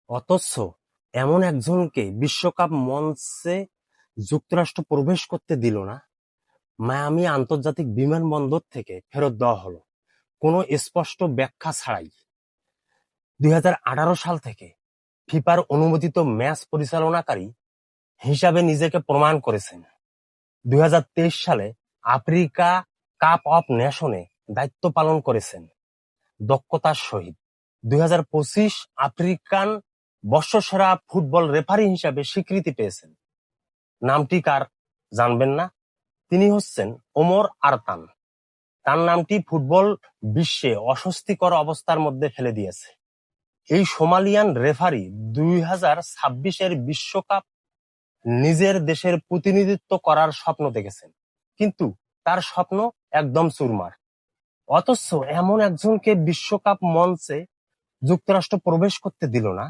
অথচ এমন একজনকে বিশ্বকাপ মঞ্চে যুক্তরাষ্ট্র প্রবেশ করতে দিল না। মায়ামি আন্তর্জাতিক বিমানবন্দর থেকে ফেরত দেওয়া হলো কোনো স্পষ্ট ব্যাখ্যা ছাড়াই। 2018 সাল থেকে ফিফার অনুমোদিত ম্যাচ পরিচালনাকারী হিসাবে নিজেকে প্রমাণ করেছেন। 2023 সালে আফ্রিকা কাপ অফ নেশনে দায়িত্ব পালন করেছেন দক্ষতার সহিত। 2025 আফ্রিকান বর্ষসেরা ফুটবল রেফারি হিসাবে স্বীকৃতি পেয়েছেন। নামটি কার জানবেন না? তিনি হচ্ছেন ওমর আরতান। তার নামটি ফুটবল বিশ্বে অস্বস্তিকর অবস্থার মধ্যে ফেলে দিয়েছে। এই সোমালিয়ান রেফারি 2026 বিশ্বকাপ নিজের দেশের প্রতিনিধিত্ব করার স্বপ্ন দেখেছেন, কিন্তু তার স্বপ্ন একদম চুরমার। অথচ এমন একজনকে বিশ্বকাপ মঞ্চে যুক্তরাষ্ট্র প্রবেশ করতে দিল না।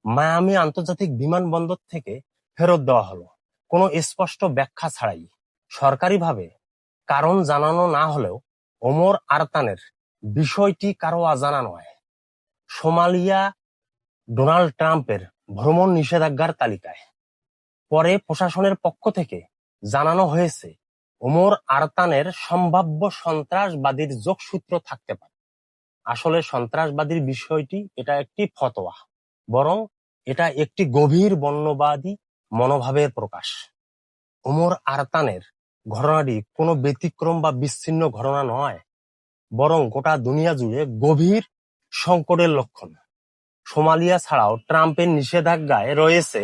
মায়ামি আন্তর্জাতিক বিমানবন্দর থেকে ফেরত দেওয়া হলো কোনো স্পষ্ট ব্যাখ্যা ছাড়াই। সরকারিভাবে কারণ জানানো না হলেও ওমর আরতানের বিষয়টি কারো অজানা নয়। সোমালিয়া ডোনাল্ড ট্রাম্পের ভ্রমণ নিষেধাজ্ঞার তালিকায়। পরে প্রশাসনের পক্ষ থেকে জানানো হয়েছে ওমর আরতানের সম্ভাব্য সন্ত্রাসবাদীর যোগসূত্র থাকতে পারে। আসলে সন্ত্রাসবাদীর বিষয়টি এটা একটি ফতোয়া, বরং এটা একটি গভীর বর্ণবাদী মনোভাবের প্রকাশ। ওমর আরতানের ঘটনাটি কোনো ব্যতিক্রম বা বিচ্ছিন্ন ঘটনা নয়, বরং গোটা দুনিয়া জুড়ে গভীর সংকটের লক্ষণ। সোমালিয়া ছাড়াও ট্রাম্পের নিষেধাজ্ঞায় রয়েছে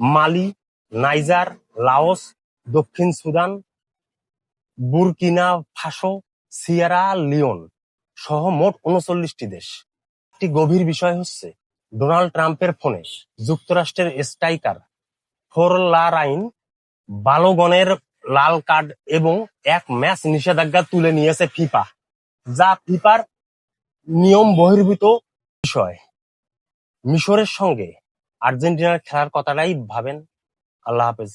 মালি, নাইজার, লাওস, দক্ষিণ Sudan, Burkina Faso, Sierra Leone সহ মোট 39টি দেশ। একটি গভীর বিষয় হচ্ছে ডোনাল্ড ট্রাম্পের ফোনে যুক্তরাষ্ট্রের স্ট্রাইকার ফোরলারাইন বালোগনের লাল কার্ড এবং এক ম্যাচ নিষেধাজ্ঞা তুলে নিয়েছে ফিফা, যা ফিফার নিয়ম বহির্ভূত বিষয়। মিশরের সঙ্গে আর্জেন্টিনার খেলার কথাটাই ভাবেন। আল্লাহ হাফেজ।